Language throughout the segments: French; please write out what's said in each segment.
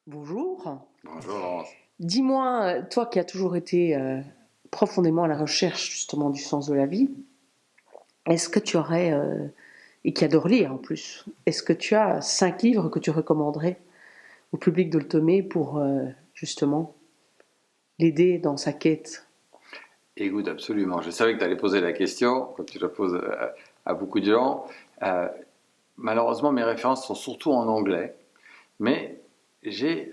Bonjour. Bonjour Laurence. Dis-moi, toi qui as toujours été profondément à la recherche justement du sens de la vie, est-ce que tu aurais, et qui adore lire en plus, est-ce que tu as 5 livres que tu recommanderais au public de Ltomé pour justement l'aider dans sa quête? Écoute, absolument. Je savais que tu allais poser la question, comme tu la poses à beaucoup de gens. Euh, Malheureusement, mes références sont surtout en anglais, mais j'ai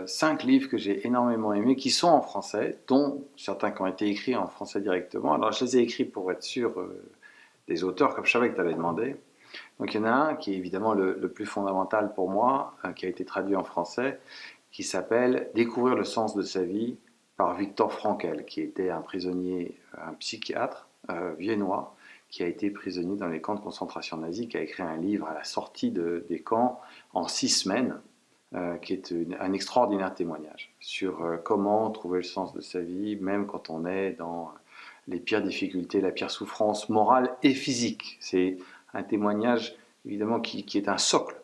5 livres que j'ai énormément aimés qui sont en français, dont certains qui ont été écrits en français directement. Alors, je les ai écrits pour être sûr des auteurs, comme je savais que tu allais demander. Donc, il y en a un qui est évidemment le plus fondamental pour moi, qui a été traduit en français, qui s'appelle Découvrir le sens de sa vie par Viktor Frankl, qui était un prisonnier, un psychiatre viennois, qui a été prisonnier dans les camps de concentration nazis, qui a écrit un livre à la sortie des camps en 6 semaines, qui est un extraordinaire témoignage sur comment trouver le sens de sa vie, même quand on est dans les pires difficultés, la pire souffrance morale et physique. C'est un témoignage évidemment qui est un socle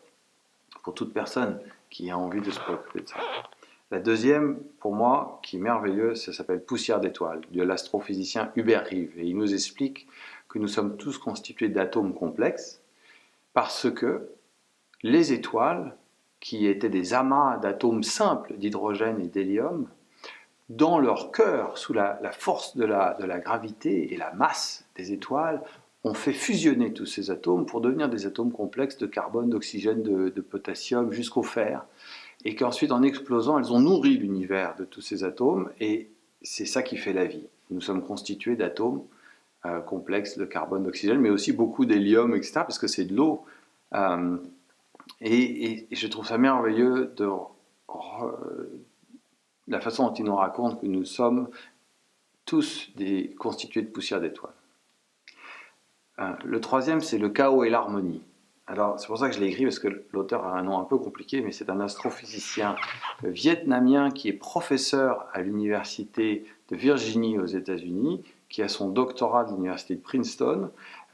pour toute personne qui a envie de se préoccuper de ça. La deuxième, pour moi, qui est merveilleuse, ça s'appelle Poussière d'étoiles, de l'astrophysicien Hubert Reeve. Et il nous explique que nous sommes tous constitués d'atomes complexes parce que les étoiles, qui étaient des amas d'atomes simples d'hydrogène et d'hélium, dans leur cœur, sous la force de la gravité et la masse des étoiles, ont fait fusionner tous ces atomes pour devenir des atomes complexes de carbone, d'oxygène, de potassium, jusqu'au fer. Et qu'ensuite, en explosant, elles ont nourri l'univers de tous ces atomes, et c'est ça qui fait la vie. Nous sommes constitués d'atomes complexes de carbone, d'oxygène, mais aussi beaucoup d'hélium, etc., parce que c'est de l'eau. Euh, et je trouve ça merveilleux de la façon dont il nous raconte que nous sommes tous constitués de poussière d'étoiles. Le troisième, c'est le chaos et l'harmonie. Alors, c'est pour ça que je l'ai écrit, parce que l'auteur a un nom un peu compliqué, mais c'est un astrophysicien vietnamien qui est professeur à l'université de Virginie aux États-Unis, qui a son doctorat de l'université de Princeton,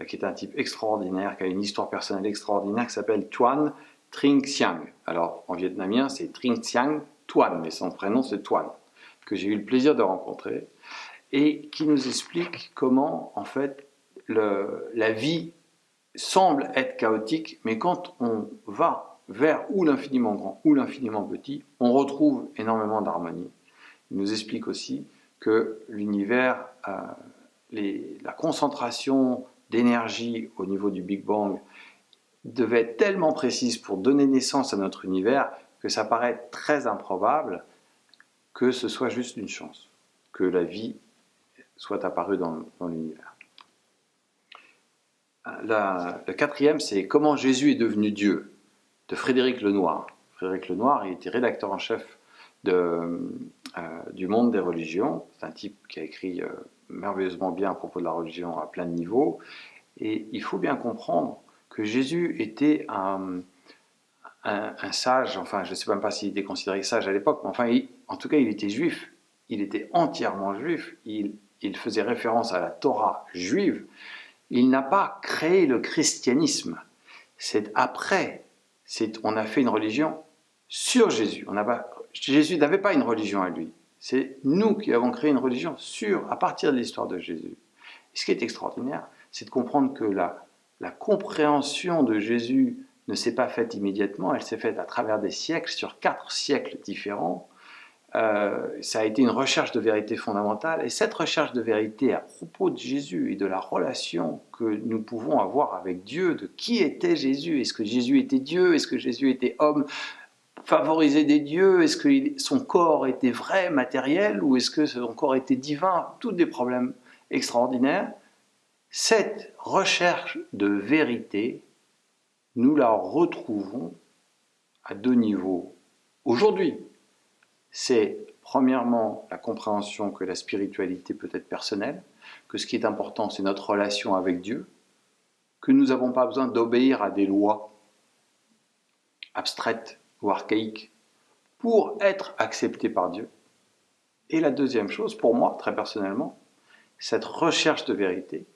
qui est un type extraordinaire, qui a une histoire personnelle extraordinaire, qui s'appelle Tuan Trinh Siang. Alors, en vietnamien, c'est Trinh Siang Tuan, mais son prénom, c'est Tuan, que j'ai eu le plaisir de rencontrer, et qui nous explique comment, en fait, la vie semble être chaotique, mais quand on va vers ou l'infiniment grand ou l'infiniment petit, on retrouve énormément d'harmonie. Il nous explique aussi que l'univers, la concentration d'énergie au niveau du Big Bang devait être tellement précise pour donner naissance à notre univers que ça paraît très improbable que ce soit juste une chance, que la vie soit apparue dans l'univers. Le quatrième, c'est Comment Jésus est devenu Dieu, de Frédéric Lenoir. Frédéric Lenoir, il était rédacteur en chef du Monde des religions. C'est un type qui a écrit merveilleusement bien à propos de la religion à plein de niveaux. Et il faut bien comprendre que Jésus était un sage, enfin je ne sais même pas s'il était considéré sage à l'époque, mais enfin en tout cas il était juif, il était entièrement juif, il faisait référence à la Torah juive. Il n'a pas créé le christianisme. C'est après, on a fait une religion sur Jésus. Jésus n'avait pas une religion à lui. C'est nous qui avons créé une religion à partir de l'histoire de Jésus. Et ce qui est extraordinaire, c'est de comprendre que la compréhension de Jésus ne s'est pas faite immédiatement, elle s'est faite à travers des siècles, sur 4 siècles différents. Ça a été une recherche de vérité fondamentale, et cette recherche de vérité à propos de Jésus et de la relation que nous pouvons avoir avec Dieu, de qui était Jésus, est-ce que Jésus était Dieu, est-ce que Jésus était homme favorisé des dieux, est-ce que son corps était vrai, matériel, ou est-ce que son corps était divin, tous des problèmes extraordinaires. Cette recherche de vérité, nous la retrouvons à 2 niveaux aujourd'hui. C'est premièrement la compréhension que la spiritualité peut être personnelle, que ce qui est important c'est notre relation avec Dieu, que nous n'avons pas besoin d'obéir à des lois abstraites ou archaïques pour être acceptés par Dieu. Et la deuxième chose, pour moi, très personnellement, cette recherche de vérité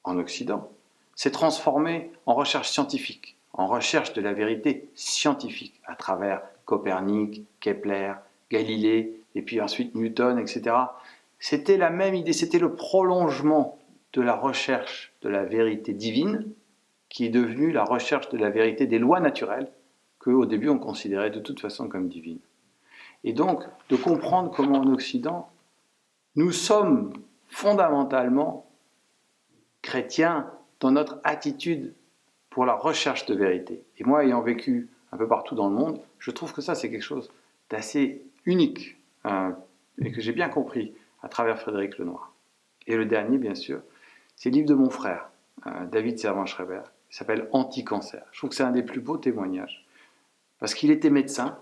en Occident s'est transformée en recherche scientifique, en recherche de la vérité scientifique à travers Copernic, Kepler, Galilée, et puis ensuite Newton, etc. C'était la même idée, c'était le prolongement de la recherche de la vérité divine qui est devenue la recherche de la vérité des lois naturelles qu'au début on considérait de toute façon comme divines. Et donc, de comprendre comment en Occident, nous sommes fondamentalement chrétiens dans notre attitude pour la recherche de vérité. Et moi, ayant vécu un peu partout dans le monde, je trouve que ça, c'est quelque chose d'assez unique et que j'ai bien compris à travers Frédéric Lenoir. Et le dernier, bien sûr, c'est le livre de mon frère, David Servan-Schreiber, qui s'appelle Anti-cancer. Je trouve que c'est un des plus beaux témoignages, parce qu'il était médecin,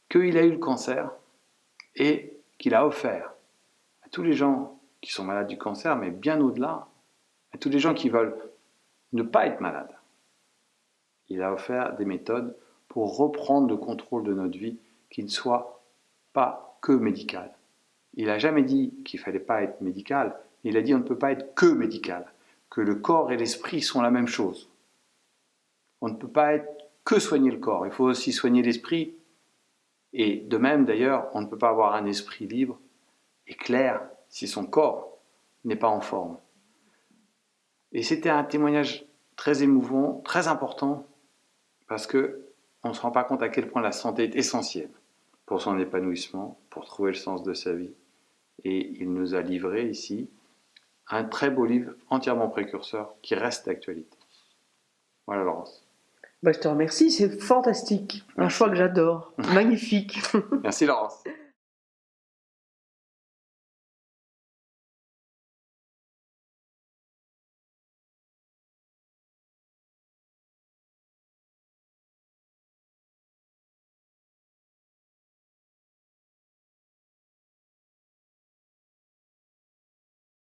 qu'il a eu le cancer et qu'il a offert à tous les gens qui sont malades du cancer, mais bien au-delà, à tous les gens qui veulent ne pas être malades. Il a offert des méthodes pour reprendre le contrôle de notre vie qui ne soit pas que médical. Il n'a jamais dit qu'il ne fallait pas être médical, il a dit on ne peut pas être que médical, que le corps et l'esprit sont la même chose. On ne peut pas être que soigner le corps, il faut aussi soigner l'esprit. Et de même d'ailleurs, on ne peut pas avoir un esprit libre et clair si son corps n'est pas en forme. Et c'était un témoignage très émouvant, très important, parce qu'on ne se rend pas compte à quel point la santé est essentielle pour son épanouissement, pour trouver le sens de sa vie. Et il nous a livré ici un très beau livre, entièrement précurseur, qui reste d'actualité. Voilà, Laurence. Bah, je te remercie, c'est fantastique. Un choix que j'adore. Magnifique. Merci, Laurence.